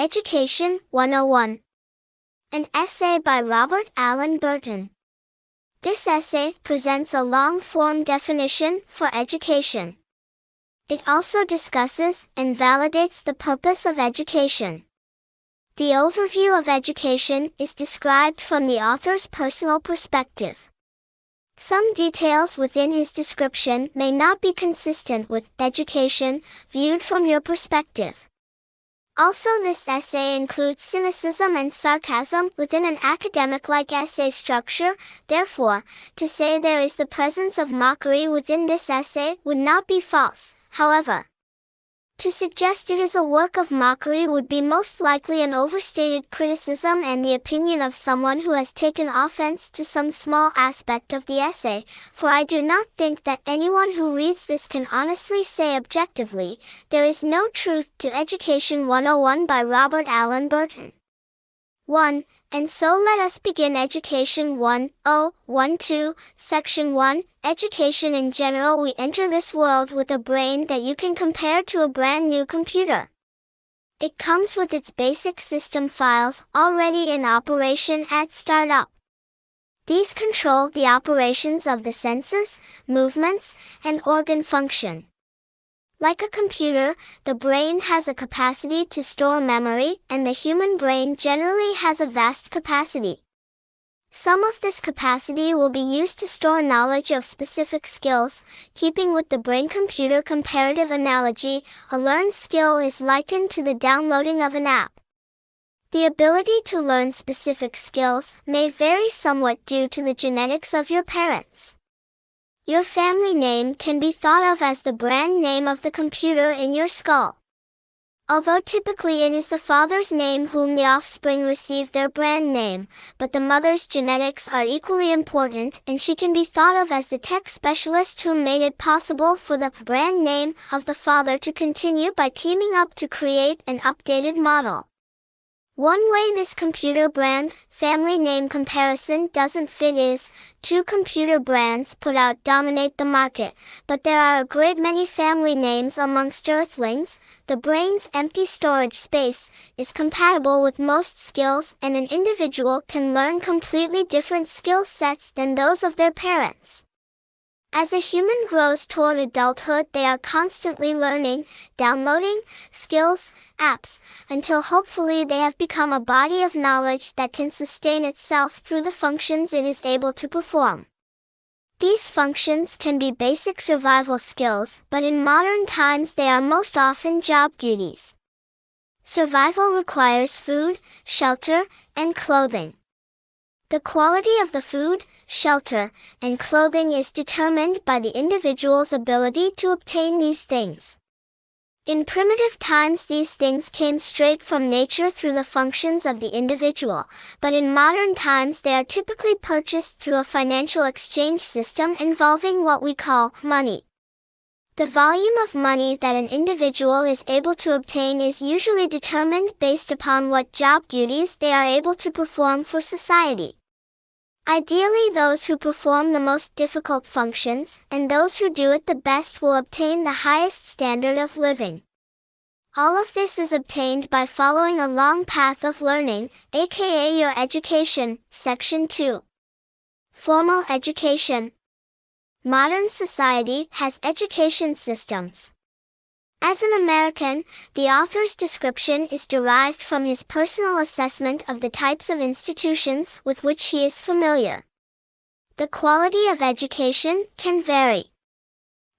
Education 101. An essay by Robert Allen Burton. This essay presents a long-form definition for education. It also discusses and validates the purpose of education. The overview of education is described from the author's personal perspective. Some details within his description may not be consistent with education viewed from your perspective. Also, this essay includes cynicism and sarcasm within an academic-like essay structure. Therefore, to say there is the presence of mockery within this essay would not be false. However, to suggest it is a work of mockery would be most likely an overstated criticism and the opinion of someone who has taken offense to some small aspect of the essay, for I do not think that anyone who reads this can honestly say objectively, there is no truth to Education 101 by Robert Allen Burton. 1. And so let us begin Education 101-2, Section 1. Education in general. We enter this world with a brain that you can compare to a brand new computer. It comes with its basic system files already in operation at startup. These control the operations of the senses, movements, and organ function. Like a computer, the brain has a capacity to store memory, and the human brain generally has a vast capacity. Some of this capacity will be used to store knowledge of specific skills. Keeping with the brain-computer comparative analogy, a learned skill is likened to the downloading of an app. The ability to learn specific skills may vary somewhat due to the genetics of your parents. Your family name can be thought of as the brand name of the computer in your skull. Although typically it is the father's name whom the offspring receive their brand name, but the mother's genetics are equally important, and she can be thought of as the tech specialist who made it possible for the brand name of the father to continue by teaming up to create an updated model. One way this computer brand, family name comparison doesn't fit is, two computer brands put out dominate the market, but there are a great many family names amongst earthlings. The brain's empty storage space is compatible with most skills, and an individual can learn completely different skill sets than those of their parents. As a human grows toward adulthood, they are constantly learning, downloading skills, apps, until hopefully they have become a body of knowledge that can sustain itself through the functions it is able to perform. These functions can be basic survival skills, but in modern times they are most often job duties. Survival requires food, shelter, and clothing. The quality of the food, shelter, and clothing is determined by the individual's ability to obtain these things. In primitive times, these things came straight from nature through the functions of the individual, but in modern times they are typically purchased through a financial exchange system involving what we call money. The volume of money that an individual is able to obtain is usually determined based upon what job duties they are able to perform for society. Ideally, those who perform the most difficult functions, and those who do it the best will obtain the highest standard of living. All of this is obtained by following a long path of learning, aka your education. Section 2. Formal education. Modern society has education systems. As an American, the author's description is derived from his personal assessment of the types of institutions with which he is familiar. The quality of education can vary.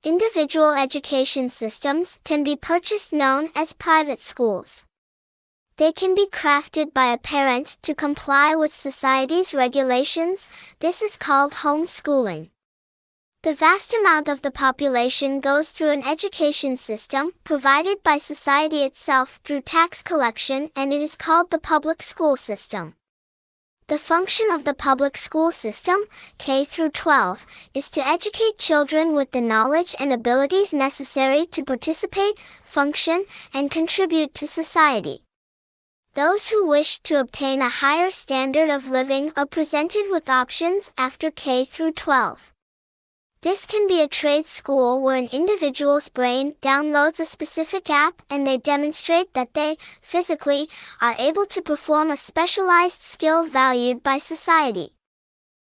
Individual education systems can be purchased, known as private schools. They can be crafted by a parent to comply with society's regulations. This is called homeschooling. The vast amount of the population goes through an education system provided by society itself through tax collection, and it is called the public school system. The function of the public school system, K through 12, is to educate children with the knowledge and abilities necessary to participate, function, and contribute to society. Those who wish to obtain a higher standard of living are presented with options after K through 12. This can be a trade school where an individual's brain downloads a specific app and they demonstrate that they, physically, are able to perform a specialized skill valued by society.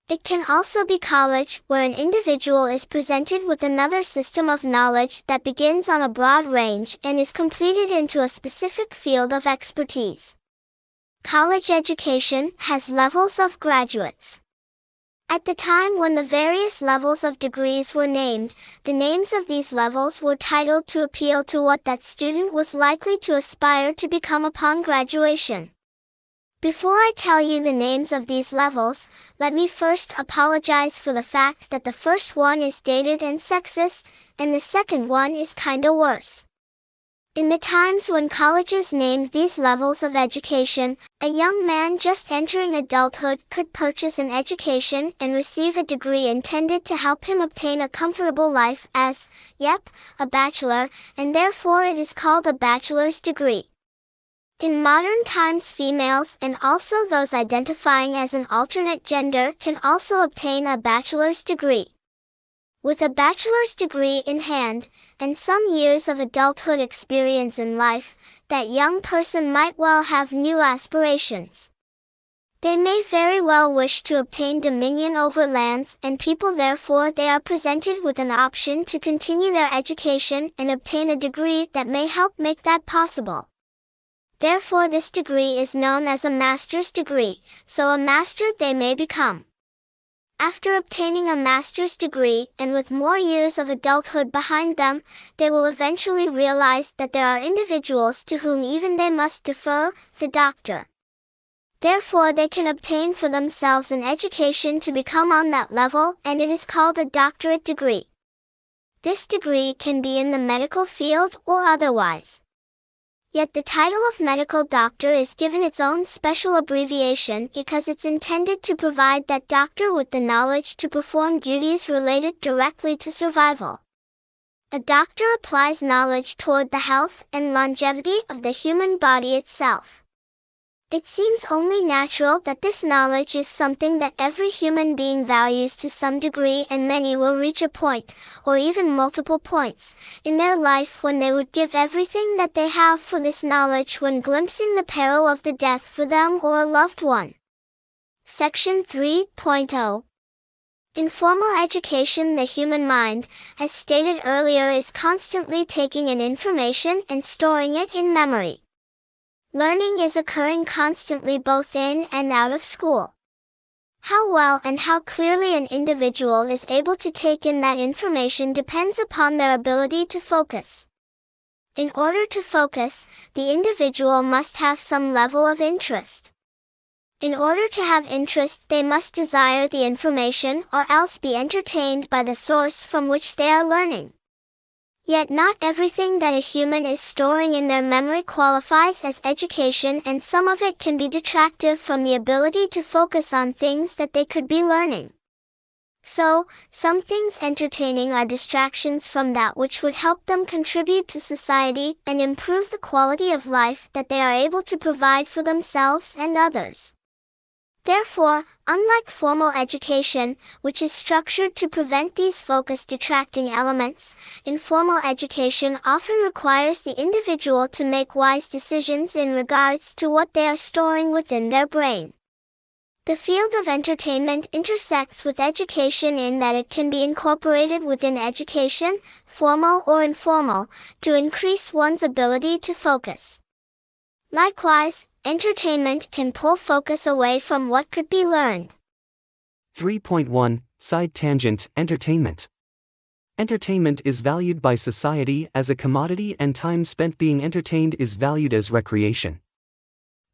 It can also be college, where an individual is presented with another system of knowledge that begins on a broad range and is completed into a specific field of expertise. College education has levels of graduates. At the time when the various levels of degrees were named, the names of these levels were titled to appeal to what that student was likely to aspire to become upon graduation. Before I tell you the names of these levels, let me first apologize for the fact that the first one is dated and sexist, and the second one is kinda worse. In the times when colleges named these levels of education, a young man just entering adulthood could purchase an education and receive a degree intended to help him obtain a comfortable life as, a bachelor, and therefore it is called a bachelor's degree. In modern times, females and also those identifying as an alternate gender can also obtain a bachelor's degree. With a bachelor's degree in hand, and some years of adulthood experience in life, that young person might well have new aspirations. They may very well wish to obtain dominion over lands and people, therefore they are presented with an option to continue their education and obtain a degree that may help make that possible. Therefore this degree is known as a master's degree, so a master they may become. After obtaining a master's degree, and with more years of adulthood behind them, they will eventually realize that there are individuals to whom even they must defer, the doctor. Therefore they can obtain for themselves an education to become on that level, and it is called a doctorate degree. This degree can be in the medical field or otherwise. Yet the title of medical doctor is given its own special abbreviation because it's intended to provide that doctor with the knowledge to perform duties related directly to survival. A doctor applies knowledge toward the health and longevity of the human body itself. It seems only natural that this knowledge is something that every human being values to some degree, and many will reach a point, or even multiple points, in their life when they would give everything that they have for this knowledge when glimpsing the peril of the death for them or a loved one. Section 3.0. In formal education, the human mind, as stated earlier, is constantly taking in information and storing it in memory. Learning is occurring constantly both in and out of school. How well and how clearly an individual is able to take in that information depends upon their ability to focus. In order to focus, the individual must have some level of interest. In order to have interest, they must desire the information or else be entertained by the source from which they are learning. Yet not everything that a human is storing in their memory qualifies as education, and some of it can be detractive from the ability to focus on things that they could be learning. So, some things entertaining are distractions from that which would help them contribute to society and improve the quality of life that they are able to provide for themselves and others. Therefore, unlike formal education, which is structured to prevent these focus-detracting elements, informal education often requires the individual to make wise decisions in regards to what they are storing within their brain. The field of entertainment intersects with education in that it can be incorporated within education, formal or informal, to increase one's ability to focus. Likewise, entertainment can pull focus away from what could be learned. 3.1 Side tangent: entertainment. Entertainment is valued by society as a commodity, and time spent being entertained is valued as recreation.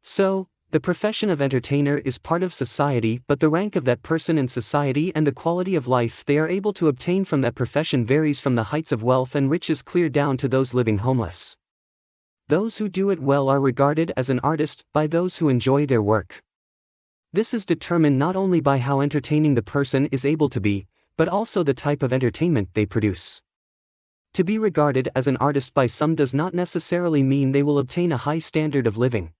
So, the profession of entertainer is part of society, but the rank of that person in society and the quality of life they are able to obtain from that profession varies from the heights of wealth and riches clear down to those living homeless. Those who do it well are regarded as an artist by those who enjoy their work. This is determined not only by how entertaining the person is able to be, but also the type of entertainment they produce. To be regarded as an artist by some does not necessarily mean they will obtain a high standard of living.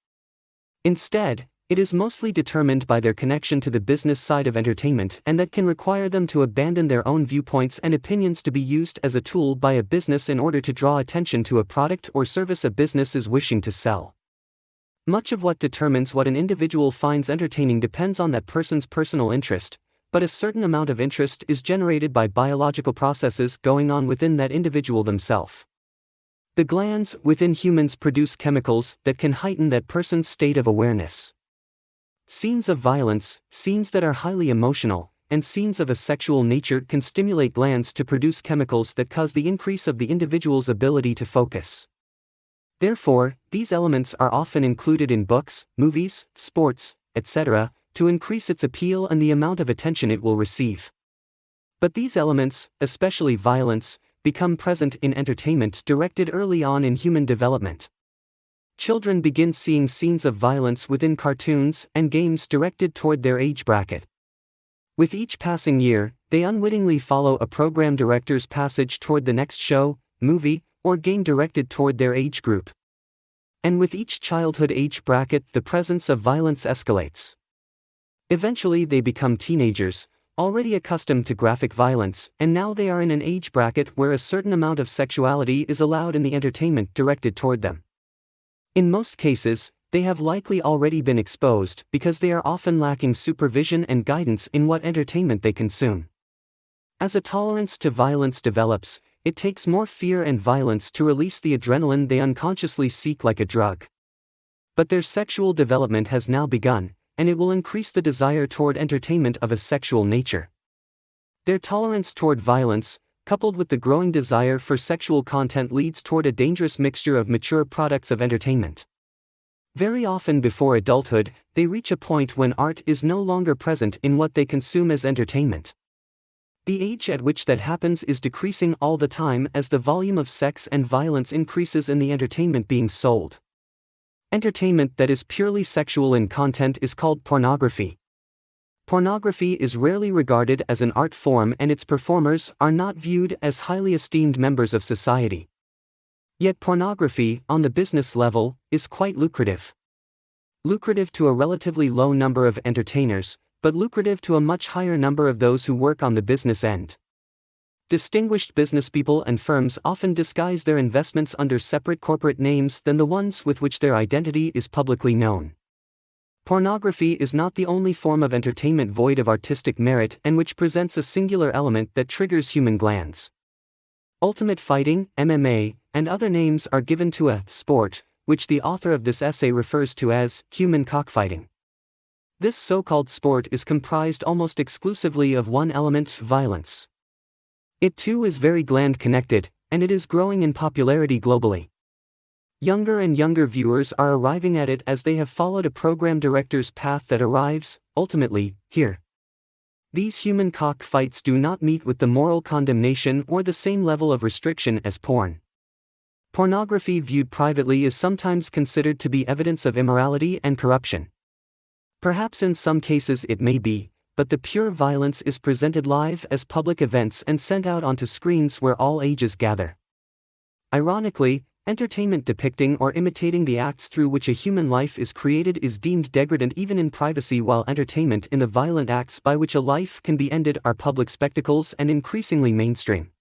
Instead, It is mostly determined by their connection to the business side of entertainment, and that can require them to abandon their own viewpoints and opinions to be used as a tool by a business in order to draw attention to a product or service a business is wishing to sell. Much of what determines what an individual finds entertaining depends on that person's personal interest, but a certain amount of interest is generated by biological processes going on within that individual themselves. The glands within humans produce chemicals that can heighten that person's state of awareness. Scenes of violence, scenes that are highly emotional, and scenes of a sexual nature can stimulate glands to produce chemicals that cause the increase of the individual's ability to focus. Therefore, these elements are often included in books, movies, sports, etc., to increase its appeal and the amount of attention it will receive. But these elements, especially violence, become present in entertainment directed early on in human development. Children begin seeing scenes of violence within cartoons and games directed toward their age bracket. With each passing year, they unwittingly follow a program director's passage toward the next show, movie, or game directed toward their age group. And with each childhood age bracket, the presence of violence escalates. Eventually they become teenagers, already accustomed to graphic violence, and now they are in an age bracket where a certain amount of sexuality is allowed in the entertainment directed toward them. In most cases, they have likely already been exposed because they are often lacking supervision and guidance in what entertainment they consume. As a tolerance to violence develops, it takes more fear and violence to release the adrenaline they unconsciously seek like a drug. But their sexual development has now begun, and it will increase the desire toward entertainment of a sexual nature. Their tolerance toward violence, coupled with the growing desire for sexual content, leads toward a dangerous mixture of mature products of entertainment. Very often before adulthood, they reach a point when art is no longer present in what they consume as entertainment. The age at which that happens is decreasing all the time as the volume of sex and violence increases in the entertainment being sold. Entertainment that is purely sexual in content is called pornography. Pornography is rarely regarded as an art form, and its performers are not viewed as highly esteemed members of society. Yet pornography, on the business level, is quite lucrative. Lucrative to a relatively low number of entertainers, but lucrative to a much higher number of those who work on the business end. Distinguished businesspeople and firms often disguise their investments under separate corporate names than the ones with which their identity is publicly known. Pornography is not the only form of entertainment void of artistic merit and which presents a singular element that triggers human glands. Ultimate fighting, MMA, and other names are given to a sport, which the author of this essay refers to as human cockfighting. This so-called sport is comprised almost exclusively of one element: violence. It too is very gland-connected, and it is growing in popularity globally. Younger and younger viewers are arriving at it as they have followed a program director's path that arrives, ultimately, here. These human cockfights do not meet with the moral condemnation or the same level of restriction as porn. Pornography viewed privately is sometimes considered to be evidence of immorality and corruption. Perhaps in some cases it may be, but the pure violence is presented live as public events and sent out onto screens where all ages gather. Ironically, entertainment depicting or imitating the acts through which a human life is created is deemed degradant even in privacy, while entertainment in the violent acts by which a life can be ended are public spectacles and increasingly mainstream.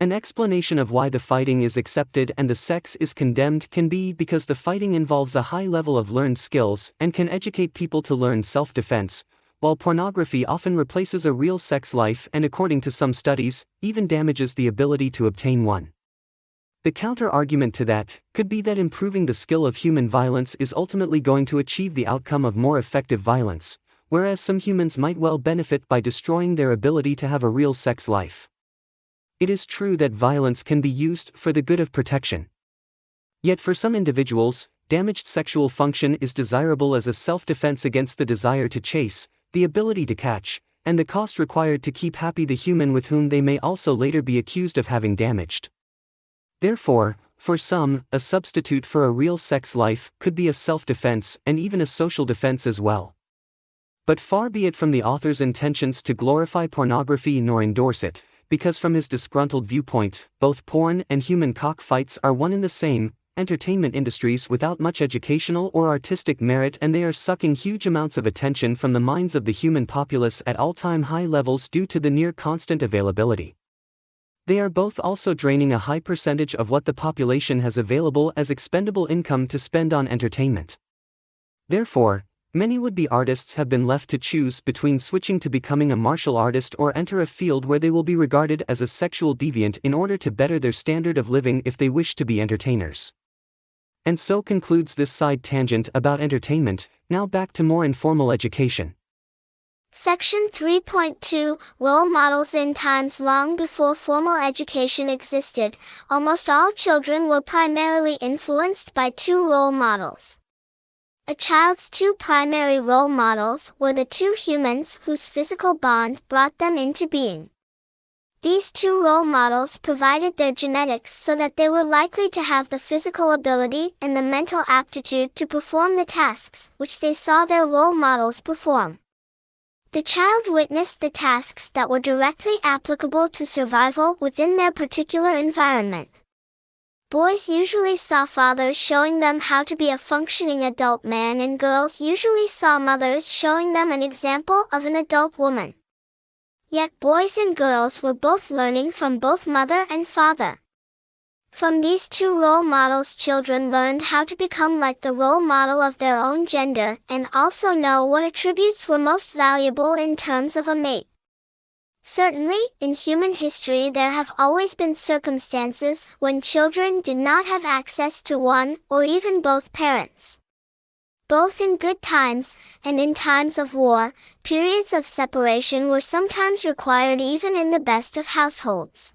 An explanation of why the fighting is accepted and the sex is condemned can be because the fighting involves a high level of learned skills and can educate people to learn self-defense, while pornography often replaces a real sex life and, according to some studies, even damages the ability to obtain one. The counter-argument to that could be that improving the skill of human violence is ultimately going to achieve the outcome of more effective violence, whereas some humans might well benefit by destroying their ability to have a real sex life. It is true that violence can be used for the good of protection. Yet for some individuals, damaged sexual function is desirable as a self-defense against the desire to chase, the ability to catch, and the cost required to keep happy the human with whom they may also later be accused of having damaged. Therefore, for some, a substitute for a real sex life could be a self-defense and even a social defense as well. But far be it from the author's intentions to glorify pornography nor endorse it, because from his disgruntled viewpoint, both porn and human cockfights are one and the same, entertainment industries without much educational or artistic merit, and they are sucking huge amounts of attention from the minds of the human populace at all-time high levels due to the near constant availability. They are both also draining a high percentage of what the population has available as expendable income to spend on entertainment. Therefore, many would-be artists have been left to choose between switching to becoming a martial artist or enter a field where they will be regarded as a sexual deviant in order to better their standard of living if they wish to be entertainers. And so concludes this side tangent about entertainment. Now back to more informal education. Section 3.2 Role Models. In times long before formal education existed, almost all children were primarily influenced by two role models. A child's two primary role models were the two humans whose physical bond brought them into being. These two role models provided their genetics so that they were likely to have the physical ability and the mental aptitude to perform the tasks which they saw their role models perform. The child witnessed the tasks that were directly applicable to survival within their particular environment. Boys usually saw fathers showing them how to be a functioning adult man, and girls usually saw mothers showing them an example of an adult woman. Yet boys and girls were both learning from both mother and father. From these two role models, children learned how to become like the role model of their own gender and also know what attributes were most valuable in terms of a mate. Certainly, in human history there have always been circumstances when children did not have access to one or even both parents. Both in good times and in times of war, periods of separation were sometimes required even in the best of households.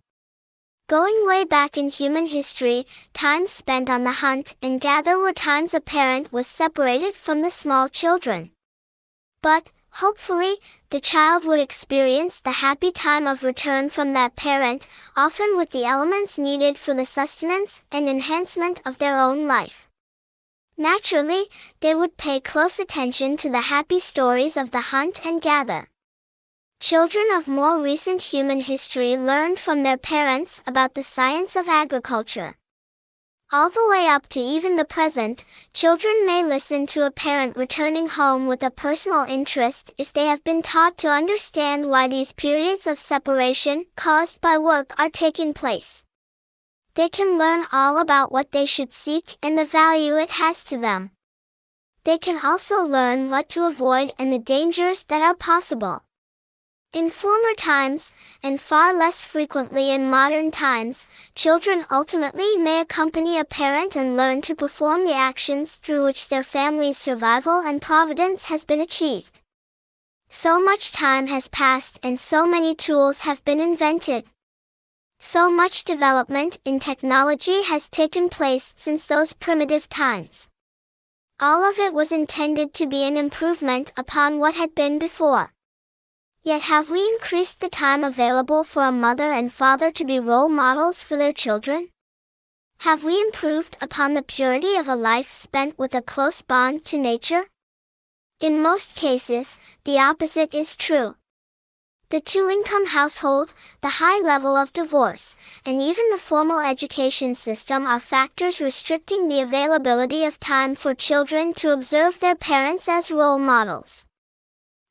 Going way back in human history, times spent on the hunt and gather were times a parent was separated from the small children. But, hopefully, the child would experience the happy time of return from that parent, often with the elements needed for the sustenance and enhancement of their own life. Naturally, they would pay close attention to the happy stories of the hunt and gather. Children of more recent human history learned from their parents about the science of agriculture. All the way up to even the present, children may listen to a parent returning home with a personal interest if they have been taught to understand why these periods of separation caused by work are taking place. They can learn all about what they should seek and the value it has to them. They can also learn what to avoid and the dangers that are possible. In former times, and far less frequently in modern times, children ultimately may accompany a parent and learn to perform the actions through which their family's survival and providence has been achieved. So much time has passed and so many tools have been invented. So much development in technology has taken place since those primitive times. All of it was intended to be an improvement upon what had been before. Yet have we increased the time available for a mother and father to be role models for their children? Have we improved upon the purity of a life spent with a close bond to nature? In most cases, the opposite is true. The two-income household, the high level of divorce, and even the formal education system are factors restricting the availability of time for children to observe their parents as role models.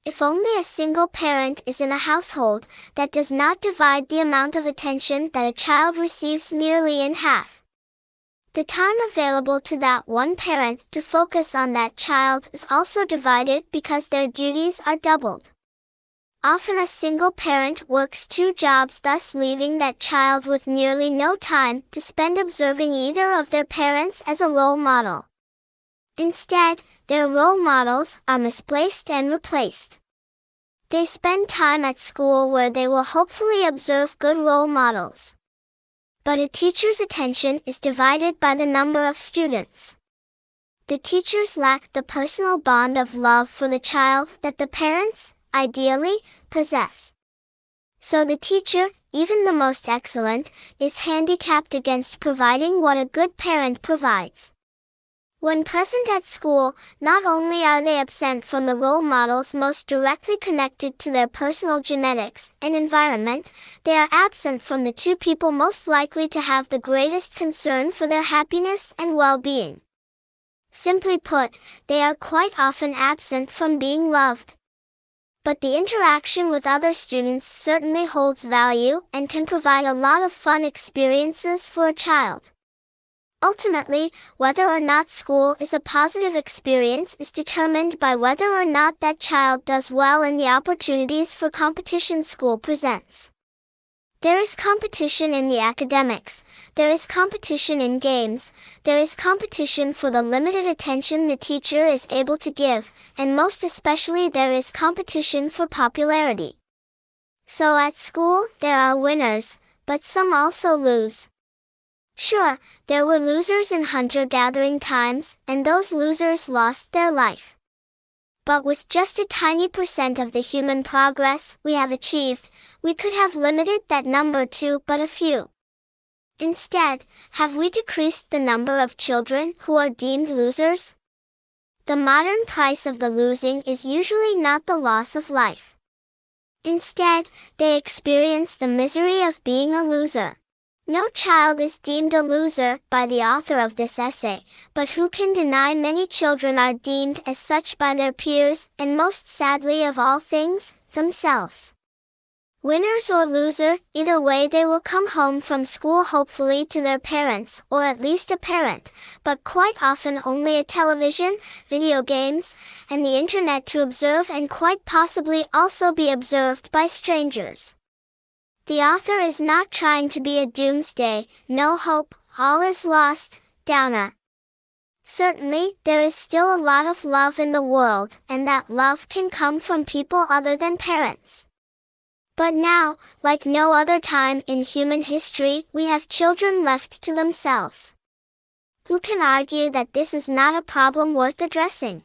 If only a single parent is in a household, that does not divide the amount of attention that a child receives nearly in half. The time available to that one parent to focus on that child is also divided because their duties are doubled. Often a single parent works two jobs, thus leaving that child with nearly no time to spend observing either of their parents as a role model. Instead, their role models are misplaced and replaced. They spend time at school where they will hopefully observe good role models. But a teacher's attention is divided by the number of students. The teachers lack the personal bond of love for the child that the parents, ideally, possess. So the teacher, even the most excellent, is handicapped against providing what a good parent provides. When present at school, not only are they absent from the role models most directly connected to their personal genetics and environment, they are absent from the two people most likely to have the greatest concern for their happiness and well-being. Simply put, they are quite often absent from being loved. But the interaction with other students certainly holds value and can provide a lot of fun experiences for a child. Ultimately, whether or not school is a positive experience is determined by whether or not that child does well in the opportunities for competition school presents. There is competition in the academics, there is competition in games, there is competition for the limited attention the teacher is able to give, and most especially there is competition for popularity. So at school, there are winners, but some also lose. Sure, there were losers in hunter-gathering times, and those losers lost their life. But with just a tiny % of the human progress we have achieved, we could have limited that number to but a few. Instead, have we decreased the number of children who are deemed losers? The modern price of the losing is usually not the loss of life. Instead, they experience the misery of being a loser. No child is deemed a loser by the author of this essay, but who can deny many children are deemed as such by their peers, and most sadly of all things, themselves. Winners or loser, either way they will come home from school hopefully to their parents, or at least a parent, but quite often only a television, video games, and the internet to observe and quite possibly also be observed by strangers. The author is not trying to be a doomsday, no hope, all is lost, downer. Certainly, there is still a lot of love in the world, and that love can come from people other than parents. But now, like no other time in human history, we have children left to themselves. Who can argue that this is not a problem worth addressing?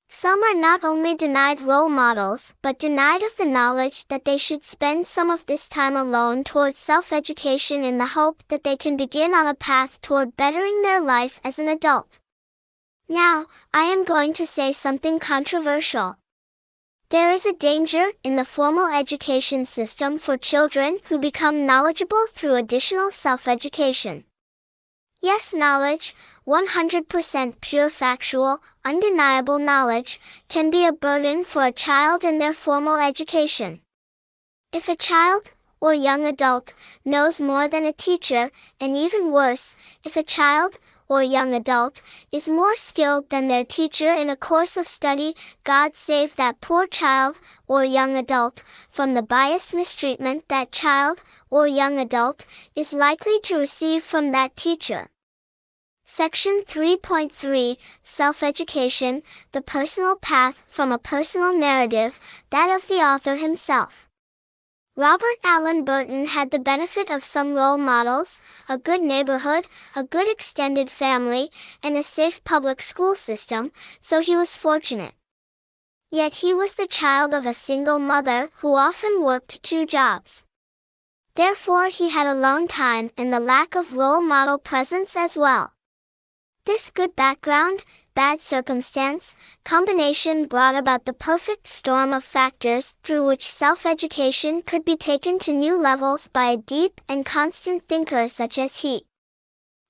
Some are not only denied role models, but denied of the knowledge that they should spend some of this time alone towards self-education in the hope that they can begin on a path toward bettering their life as an adult. Now, I am going to say something controversial. There is a danger in the formal education system for children who become knowledgeable through additional self-education. Yes, knowledge, 100% pure factual, undeniable knowledge, can be a burden for a child in their formal education. If a child, or young adult, knows more than a teacher, and even worse, if a child, or young adult, is more skilled than their teacher in a course of study, God save that poor child, or young adult, from the biased mistreatment that child, or young adult, is likely to receive from that teacher. Section 3.3, Self-Education, the personal path from a personal narrative, that of the author himself. Robert Allen Burton had the benefit of some role models, a good neighborhood, a good extended family, and a safe public school system, so he was fortunate. Yet he was the child of a single mother who often worked 2 jobs. Therefore he had alone time and the lack of role model presence as well. This good background, bad circumstance, combination brought about the perfect storm of factors through which self-education could be taken to new levels by a deep and constant thinker such as he.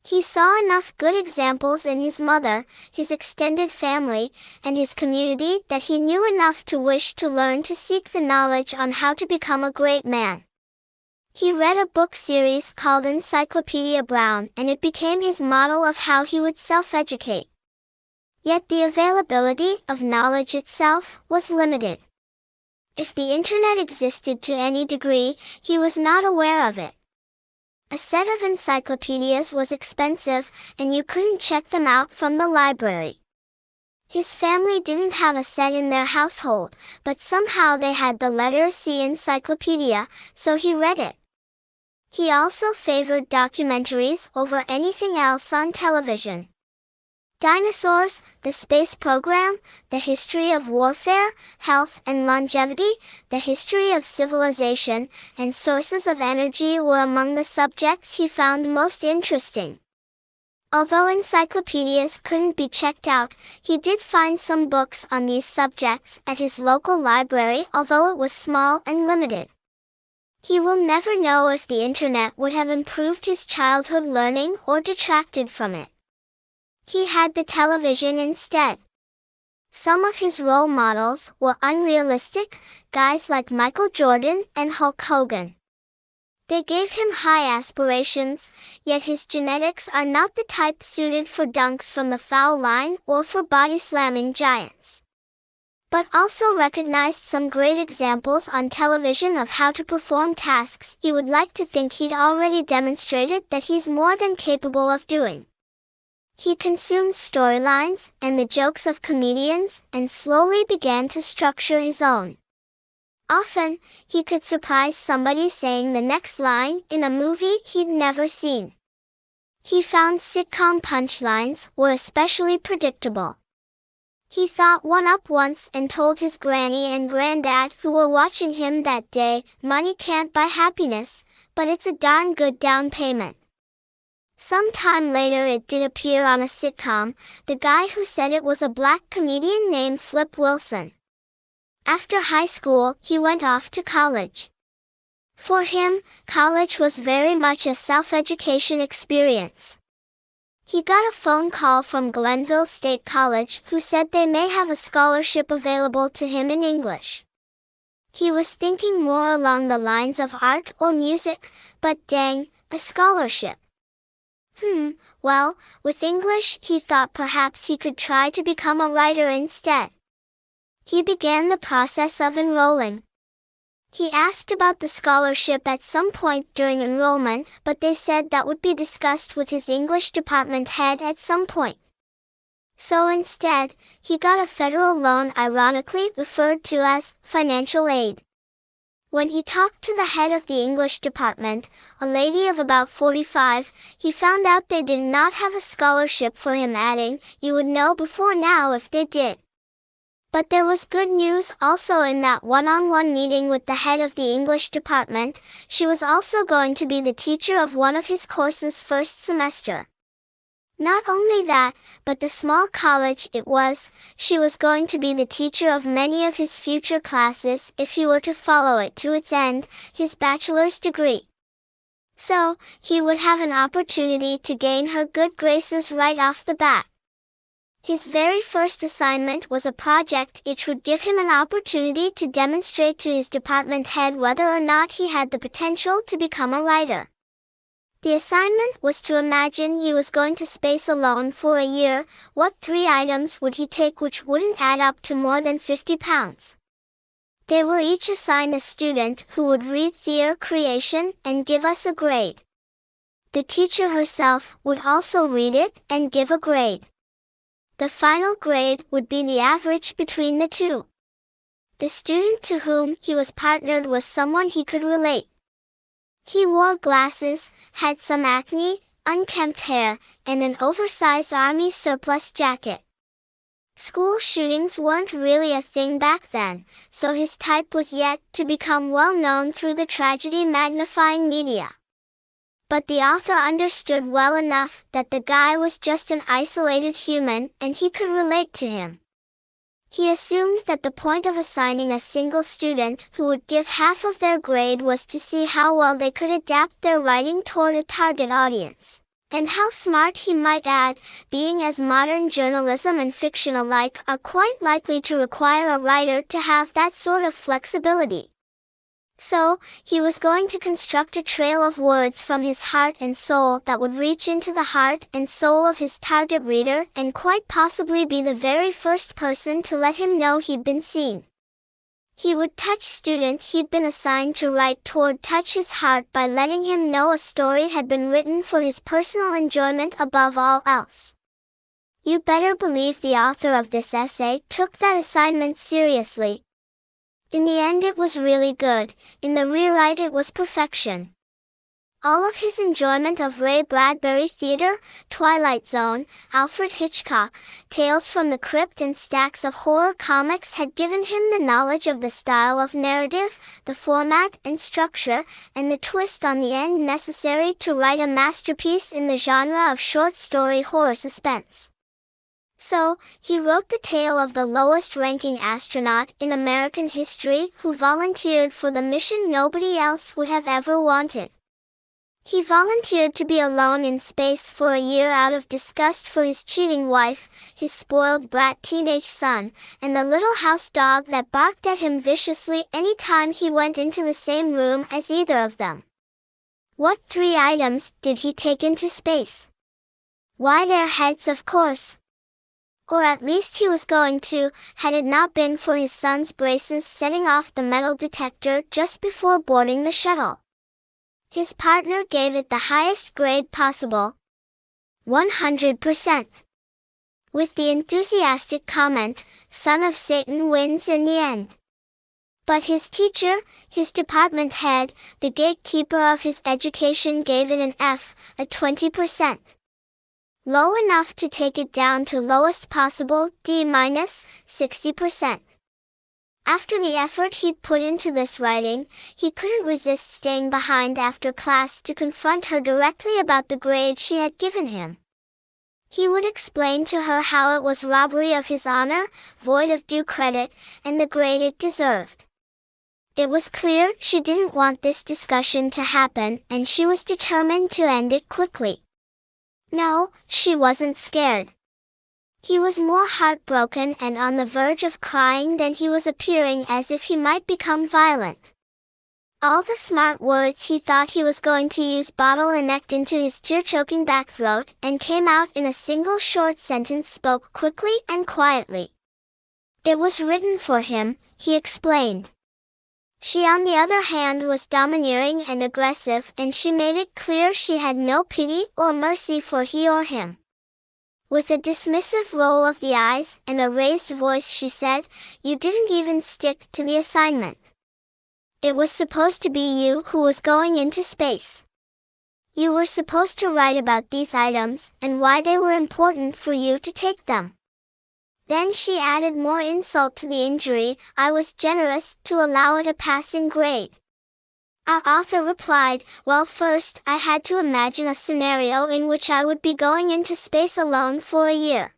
He saw enough good examples in his mother, his extended family, and his community that he knew enough to wish to learn to seek the knowledge on how to become a great man. He read a book series called Encyclopedia Brown, and it became his model of how he would self-educate. Yet the availability of knowledge itself was limited. If the internet existed to any degree, he was not aware of it. A set of encyclopedias was expensive, and you couldn't check them out from the library. His family didn't have a set in their household, but somehow they had the letter C encyclopedia, so he read it. He also favored documentaries over anything else on television. Dinosaurs, the space program, the history of warfare, health and longevity, the history of civilization, and sources of energy were among the subjects he found most interesting. Although encyclopedias couldn't be checked out, he did find some books on these subjects at his local library, although it was small and limited. He will never know if the internet would have improved his childhood learning or detracted from it. He had the television instead. Some of his role models were unrealistic, guys like Michael Jordan and Hulk Hogan. They gave him high aspirations, yet his genetics are not the type suited for dunks from the foul line or for body-slamming giants. But also recognized some great examples on television of how to perform tasks you would like to think he'd already demonstrated that he's more than capable of doing. He consumed storylines and the jokes of comedians and slowly began to structure his own. Often, he could surprise somebody saying the next line in a movie he'd never seen. He found sitcom punchlines were especially predictable. He thought one up once and told his granny and granddad who were watching him that day, "Money can't buy happiness, but it's a darn good down payment." Some time later it did appear on a sitcom, the guy who said it was a black comedian named Flip Wilson. After high school, he went off to college. For him, college was very much a self-education experience. He got a phone call from Glenville State College who said they may have a scholarship available to him in English. He was thinking more along the lines of art or music, but dang, a scholarship. Well, with English he thought perhaps he could try to become a writer instead. He began the process of enrolling. He asked about the scholarship at some point during enrollment, but they said that would be discussed with his English department head at some point. So instead, he got a federal loan, ironically referred to as financial aid. When he talked to the head of the English department, a lady of about 45, he found out they did not have a scholarship for him, adding, "You would know before now if they did." But there was good news also in that one-on-one meeting with the head of the English department. She was also going to be the teacher of one of his courses first semester. Not only that, but the small college it was, she was going to be the teacher of many of his future classes if he were to follow it to its end, his bachelor's degree. So, he would have an opportunity to gain her good graces right off the bat. His very first assignment was a project which would give him an opportunity to demonstrate to his department head whether or not he had the potential to become a writer. The assignment was to imagine he was going to space alone for a year. What 3 items would he take which wouldn't add up to more than 50 pounds? They were each assigned a student who would read their creation and give us a grade. The teacher herself would also read it and give a grade. The final grade would be the average between the two. The student to whom he was partnered was someone he could relate. He wore glasses, had some acne, unkempt hair, and an oversized army surplus jacket. School shootings weren't really a thing back then, so his type was yet to become well known through the tragedy magnifying media. But the author understood well enough that the guy was just an isolated human and he could relate to him. He assumed that the point of assigning a single student who would give half of their grade was to see how well they could adapt their writing toward a target audience, and how smart he might add, being as modern journalism and fiction alike are quite likely to require a writer to have that sort of flexibility. So, he was going to construct a trail of words from his heart and soul that would reach into the heart and soul of his target reader and quite possibly be the very first person to let him know he'd been seen. He would touch student he'd been assigned to write toward touch his heart by letting him know a story had been written for his personal enjoyment above all else. You better believe the author of this essay took that assignment seriously. In the end it was really good, in the rewrite it was perfection. All of his enjoyment of Ray Bradbury theater, Twilight Zone, Alfred Hitchcock, Tales from the Crypt and stacks of horror comics had given him the knowledge of the style of narrative, the format and structure, and the twist on the end necessary to write a masterpiece in the genre of short story horror suspense. So, he wrote the tale of the lowest-ranking astronaut in American history who volunteered for the mission nobody else would have ever wanted. He volunteered to be alone in space for a year out of disgust for his cheating wife, his spoiled brat teenage son, and the little house dog that barked at him viciously any time he went into the same room as either of them. What 3 items did he take into space? Why, their heads, of course. Or at least he was going to, had it not been for his son's braces setting off the metal detector just before boarding the shuttle. His partner gave it the highest grade possible, 100%. With the enthusiastic comment, "Son of Satan wins in the end." But his teacher, his department head, the gatekeeper of his education gave it an F, a 20%. Low enough to take it down to lowest possible, D-, 60%. After the effort he'd put into this writing, he couldn't resist staying behind after class to confront her directly about the grade she had given him. He would explain to her how it was robbery of his honor, void of due credit, and the grade it deserved. It was clear she didn't want this discussion to happen, and she was determined to end it quickly. No, she wasn't scared. He was more heartbroken and on the verge of crying than he was appearing as if he might become violent. All the smart words he thought he was going to use bottlenecked into his tear-choking back throat and came out in a single short sentence spoke quickly and quietly. It was written for him, he explained. She on the other hand was domineering and aggressive, and she made it clear she had no pity or mercy for he or him. With a dismissive roll of the eyes and a raised voice she said, "You didn't even stick to the assignment. It was supposed to be you who was going into space. You were supposed to write about these items and why they were important for you to take them." Then she added more insult to the injury, "I was generous to allow it a passing grade." Our author replied, "Well, first, I had to imagine a scenario in which I would be going into space alone for a year."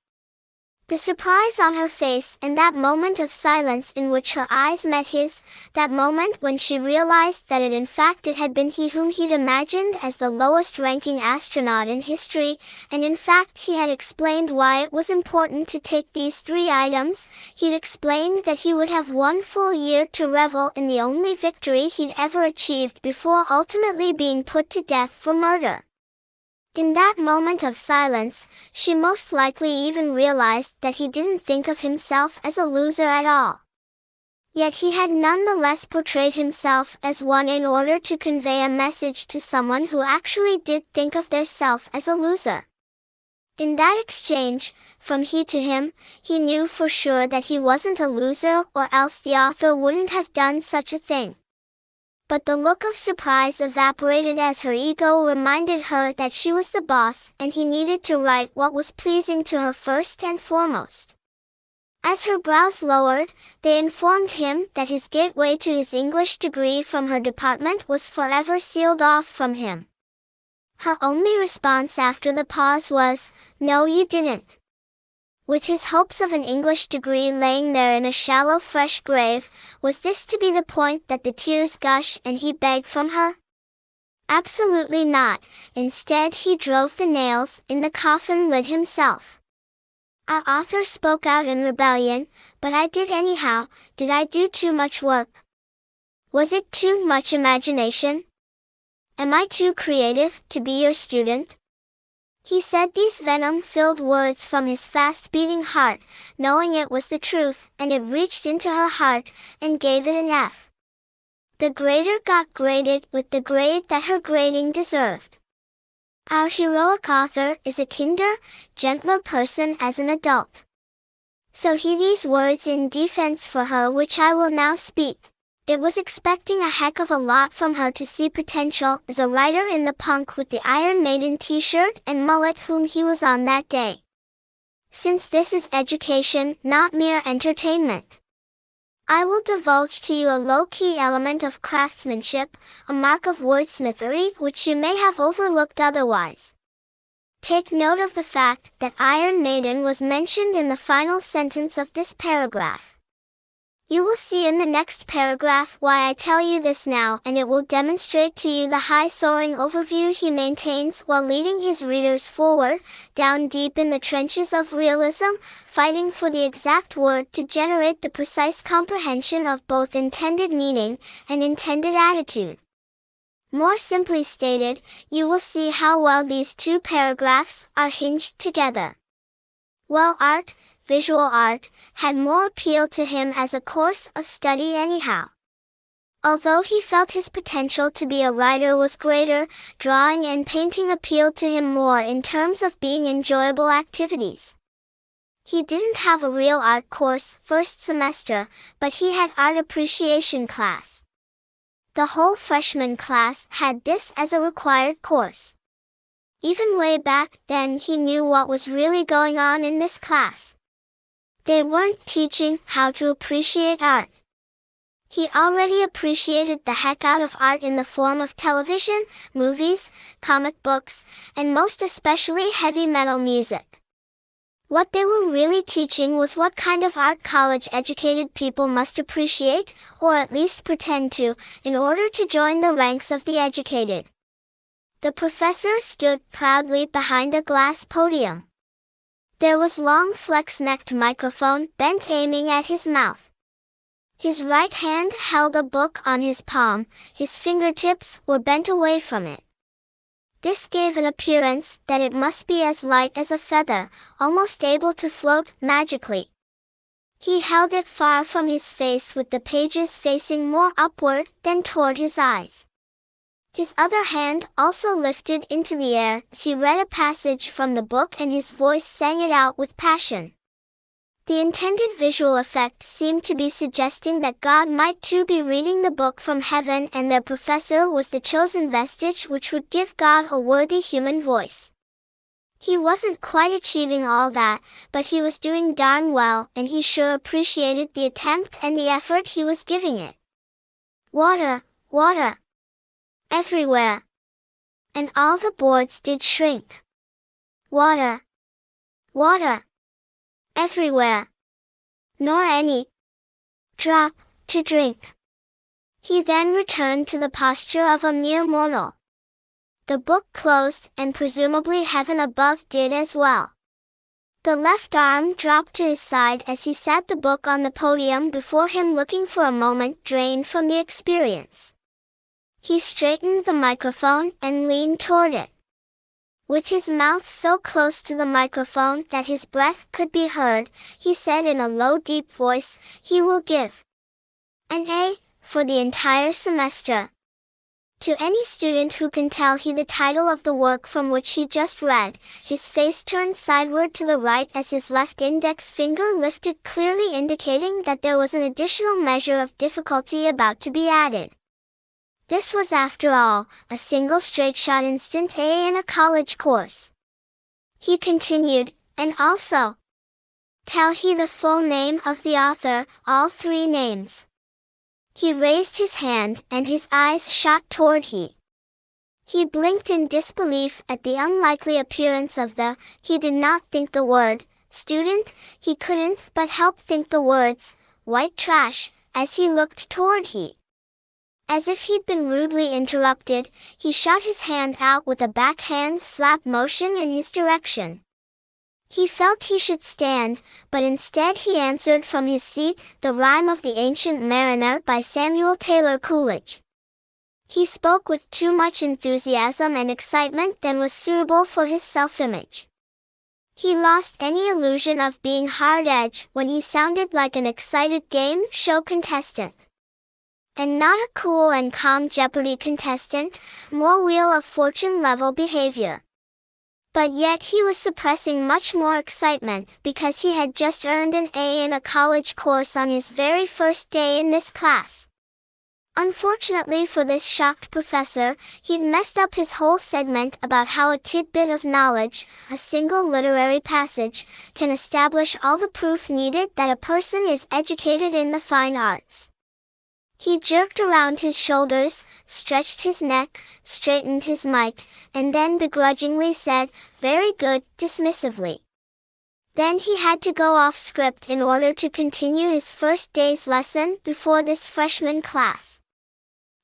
The surprise on her face and that moment of silence in which her eyes met his, that moment when she realized that in fact it had been he whom he'd imagined as the lowest-ranking astronaut in history, and in fact he had explained why it was important to take these 3 items, he'd explained that he would have 1 full year to revel in the only victory he'd ever achieved before ultimately being put to death for murder. In that moment of silence, she most likely even realized that he didn't think of himself as a loser at all. Yet he had nonetheless portrayed himself as one in order to convey a message to someone who actually did think of theirself as a loser. In that exchange, from he to him, he knew for sure that he wasn't a loser, or else the author wouldn't have done such a thing. But the look of surprise evaporated as her ego reminded her that she was the boss and he needed to write what was pleasing to her first and foremost. As her brows lowered, they informed him that his gateway to his English degree from her department was forever sealed off from him. Her only response after the pause was, "No, you didn't." With his hopes of an English degree laying there in a shallow fresh grave, was this to be the point that the tears gush and he begged from her? Absolutely not. Instead he drove the nails in the coffin lid himself. Our author spoke out in rebellion, "But I did anyhow. Did I do too much work? Was it too much imagination? Am I too creative to be your student?" He said these venom-filled words from his fast-beating heart, knowing it was the truth, and it reached into her heart, and gave it an F. The grader got graded with the grade that her grading deserved. Our heroic author is a kinder, gentler person as an adult. So he these words in defense for her which I will now speak. It was expecting a heck of a lot from her to see potential as a writer in the punk with the Iron Maiden t-shirt and mullet whom he was on that day. Since this is education, not mere entertainment, I will divulge to you a low-key element of craftsmanship, a mark of wordsmithery which you may have overlooked otherwise. Take note of the fact that Iron Maiden was mentioned in the final sentence of this paragraph. You will see in the next paragraph why I tell you this now, and it will demonstrate to you the high-soaring overview he maintains while leading his readers forward, down deep in the trenches of realism, fighting for the exact word to generate the precise comprehension of both intended meaning and intended attitude. More simply stated, you will see how well these two paragraphs are hinged together. Well, visual art, had more appeal to him as a course of study anyhow. Although he felt his potential to be a writer was greater, drawing and painting appealed to him more in terms of being enjoyable activities. He didn't have a real art course first semester, but he had art appreciation class. The whole freshman class had this as a required course. Even way back then he knew what was really going on in this class. They weren't teaching how to appreciate art. He already appreciated the heck out of art in the form of television, movies, comic books, and most especially heavy metal music. What they were really teaching was what kind of art college-educated people must appreciate, or at least pretend to, in order to join the ranks of the educated. The professor stood proudly behind a glass podium. There was long flex-necked microphone bent aiming at his mouth. His right hand held a book on his palm, his fingertips were bent away from it. This gave an appearance that it must be as light as a feather, almost able to float magically. He held it far from his face with the pages facing more upward than toward his eyes. His other hand also lifted into the air as he read a passage from the book and his voice sang it out with passion. The intended visual effect seemed to be suggesting that God might too be reading the book from heaven and their professor was the chosen vestige which would give God a worthy human voice. He wasn't quite achieving all that, but he was doing darn well and he sure appreciated the attempt and the effort he was giving it. Water, water. Everywhere. And all the boards did shrink. Water. Water. Everywhere. Nor any drop to drink. He then returned to the posture of a mere mortal. The book closed and presumably heaven above did as well. The left arm dropped to his side as he sat the book on the podium before him looking for a moment drained from the experience. He straightened the microphone and leaned toward it. With his mouth so close to the microphone that his breath could be heard, he said in a low deep voice, "He will give an A for the entire semester." To any student who can tell he the title of the work from which he just read, his face turned sideward to the right as his left index finger lifted, clearly indicating that there was an additional measure of difficulty about to be added. This was, after all, a single straight-shot instant A in a college course. He continued, "And also, tell he the full name of the author, all three names." He raised his hand and his eyes shot toward he. He blinked in disbelief at the unlikely appearance of he did not think the word, student, he couldn't but help think the words, white trash, as he looked toward he. As if he'd been rudely interrupted, he shot his hand out with a backhand slap motion in his direction. He felt he should stand, but instead he answered from his seat, the rhyme of the Ancient Mariner by Samuel Taylor Coleridge. He spoke with too much enthusiasm and excitement than was suitable for his self-image. He lost any illusion of being hard-edged when he sounded like an excited game show contestant. And not a cool and calm Jeopardy contestant, more Wheel of Fortune level behavior. But yet he was suppressing much more excitement because he had just earned an A in a college course on his very first day in this class. Unfortunately for this shocked professor, he'd messed up his whole segment about how a tidbit of knowledge, a single literary passage, can establish all the proof needed that a person is educated in the fine arts. He jerked around his shoulders, stretched his neck, straightened his mic, and then begrudgingly said, "Very good," dismissively. Then he had to go off script in order to continue his first day's lesson before this freshman class.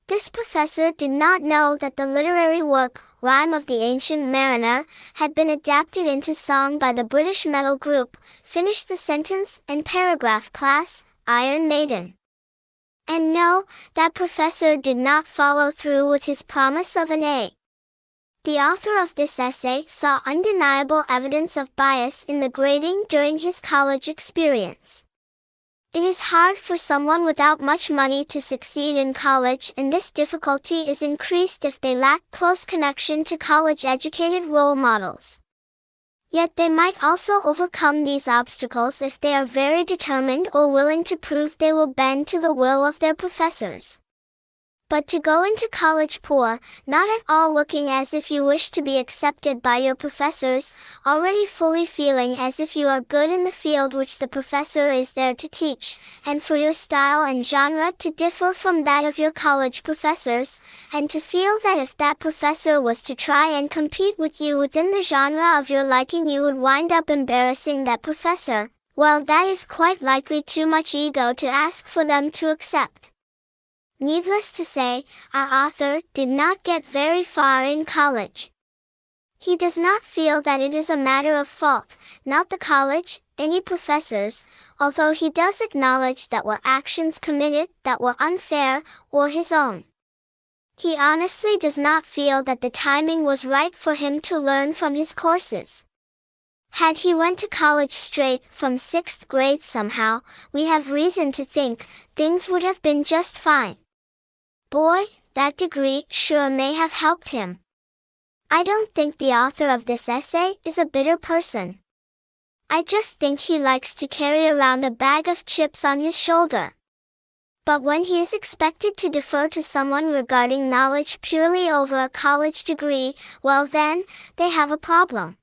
This professor did not know that the literary work, Rime of the Ancient Mariner, had been adapted into song by the British metal group, Finish the Sentence and Paragraph class, Iron Maiden. And no, that professor did not follow through with his promise of an A. The author of this essay saw undeniable evidence of bias in the grading during his college experience. It is hard for someone without much money to succeed in college, and this difficulty is increased if they lack close connection to college-educated role models. Yet they might also overcome these obstacles if they are very determined or willing to prove they will bend to the will of their professors. But to go into college poor, not at all looking as if you wish to be accepted by your professors, already fully feeling as if you are good in the field which the professor is there to teach, and for your style and genre to differ from that of your college professors, and to feel that if that professor was to try and compete with you within the genre of your liking you would wind up embarrassing that professor, well, that is quite likely too much ego to ask for them to accept. Needless to say, our author did not get very far in college. He does not feel that it is a matter of fault, not the college, any professors, although he does acknowledge that were actions committed that were unfair, or his own. He honestly does not feel that the timing was right for him to learn from his courses. Had he went to college straight from 6th grade somehow, we have reason to think things would have been just fine. Boy, that degree sure may have helped him. I don't think the author of this essay is a bitter person. I just think he likes to carry around a bag of chips on his shoulder. But when he is expected to defer to someone regarding knowledge purely over a college degree, well then, they have a problem.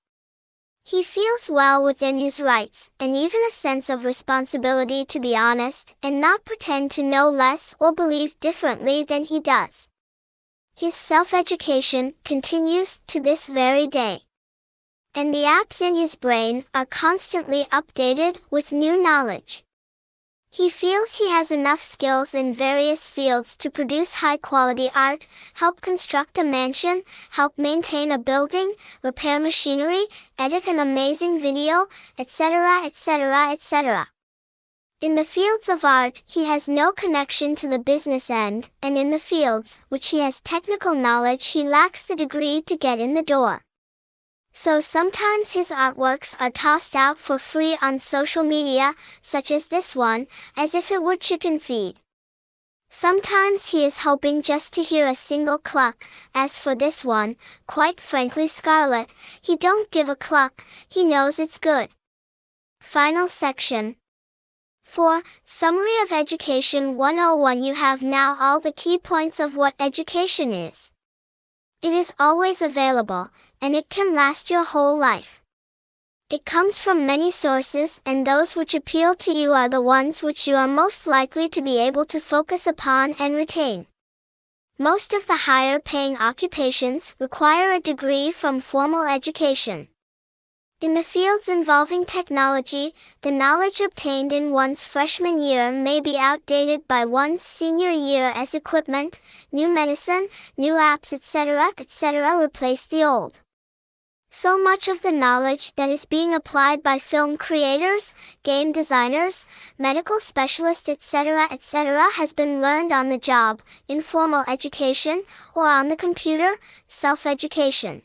He feels well within his rights, and even a sense of responsibility to be honest, and not pretend to know less or believe differently than he does. His self-education continues to this very day. And the apps in his brain are constantly updated with new knowledge. He feels he has enough skills in various fields to produce high-quality art, help construct a mansion, help maintain a building, repair machinery, edit an amazing video, etc., etc., etc. In the fields of art, he has no connection to the business end, and in the fields, which he has technical knowledge, he lacks the degree to get in the door. So sometimes his artworks are tossed out for free on social media, such as this one, as if it were chicken feed. Sometimes he is hoping just to hear a single cluck. As for this one, quite frankly Scarlet, he don't give a cluck, he knows it's good. Final section. 4. Summary of Education 101. You have now all the key points of what education is. It is always available, and it can last your whole life. It comes from many sources, and those which appeal to you are the ones which you are most likely to be able to focus upon and retain. Most of the higher-paying occupations require a degree from formal education. In the fields involving technology, the knowledge obtained in one's freshman year may be outdated by one's senior year as equipment, new medicine, new apps, etc., etc. replace the old. So much of the knowledge that is being applied by film creators, game designers, medical specialists, etc., etc. has been learned on the job, in formal education, or on the computer, self-education.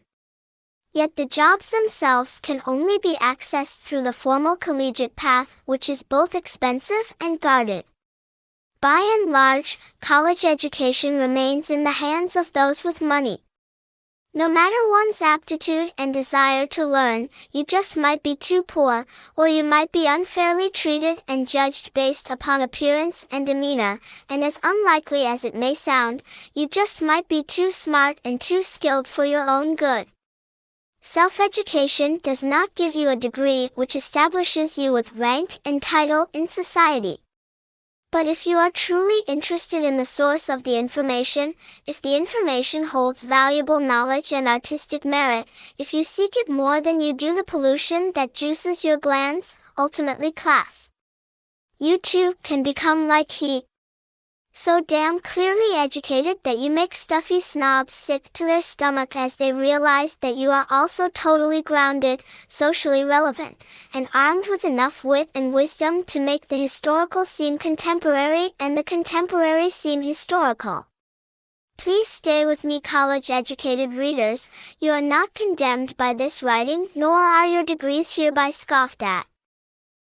Yet the jobs themselves can only be accessed through the formal collegiate path, which is both expensive and guarded. By and large, college education remains in the hands of those with money. No matter one's aptitude and desire to learn, you just might be too poor, or you might be unfairly treated and judged based upon appearance and demeanor, and as unlikely as it may sound, you just might be too smart and too skilled for your own good. Self-education does not give you a degree which establishes you with rank and title in society. But if you are truly interested in the source of the information, if the information holds valuable knowledge and artistic merit, if you seek it more than you do the pollution that juices your glands, ultimately class, you too can become like he. So damn clearly educated that you make stuffy snobs sick to their stomach as they realize that you are also totally grounded, socially relevant, and armed with enough wit and wisdom to make the historical seem contemporary and the contemporary seem historical. Please stay with me, college-educated readers. You are not condemned by this writing, nor are your degrees hereby scoffed at.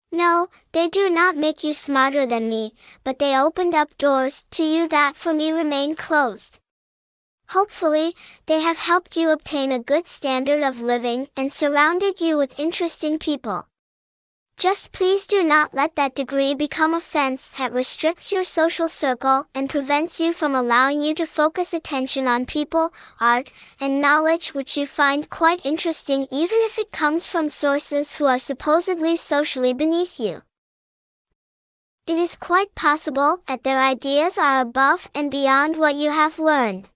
No, they do not make you smarter than me, but they opened up doors to you that for me remain closed. Hopefully, they have helped you obtain a good standard of living and surrounded you with interesting people. Just please do not let that degree become a fence that restricts your social circle and prevents you from allowing you to focus attention on people, art, and knowledge which you find quite interesting even if it comes from sources who are supposedly socially beneath you. It is quite possible that their ideas are above and beyond what you have learned.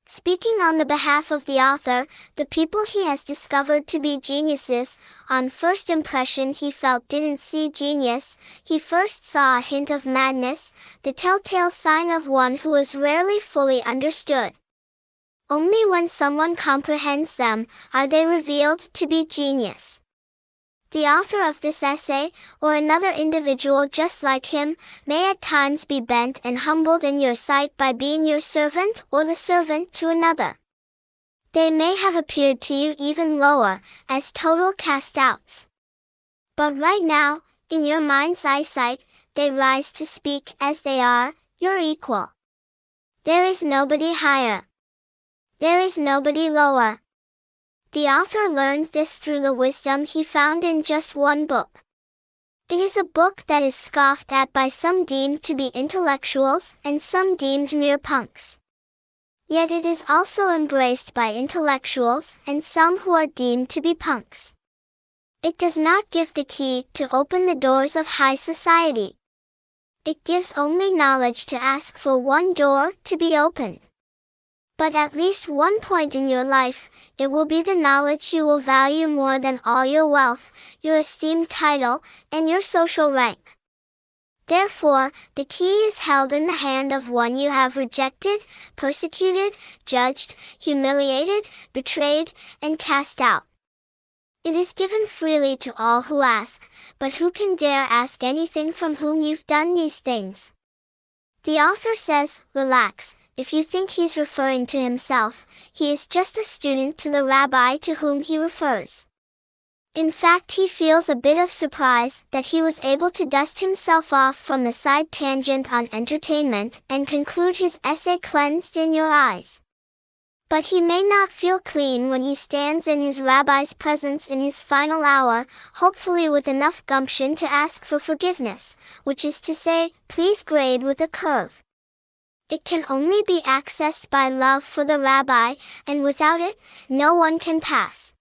Speaking on the behalf of the author, the people he has discovered to be geniuses, on first impression he felt didn't see genius, he first saw a hint of madness, the telltale sign of one who is rarely fully understood. Only when someone comprehends them, are they revealed to be genius. The author of this essay, or another individual just like him, may at times be bent and humbled in your sight by being your servant or the servant to another. They may have appeared to you even lower, as total cast-outs. But right now, in your mind's eyesight, they rise to speak as they are, your equal. There is nobody higher. There is nobody lower. The author learned this through the wisdom he found in just one book. It is a book that is scoffed at by some deemed to be intellectuals and some deemed mere punks. Yet it is also embraced by intellectuals and some who are deemed to be punks. It does not give the key to open the doors of high society. It gives only knowledge to ask for one door to be opened. But at least one point in your life, it will be the knowledge you will value more than all your wealth, your esteemed title, and your social rank. Therefore, the key is held in the hand of one you have rejected, persecuted, judged, humiliated, betrayed, and cast out. It is given freely to all who ask, but who can dare ask anything from whom you've done these things? The author says, relax. If you think he's referring to himself, he is just a student to the rabbi to whom he refers. In fact, he feels a bit of surprise that he was able to dust himself off from the side tangent on entertainment and conclude his essay cleansed in your eyes. But he may not feel clean when he stands in his rabbi's presence in his final hour, hopefully with enough gumption to ask for forgiveness, which is to say, please grade with a curve. It can only be accessed by love for the rabbi, and without it, no one can pass.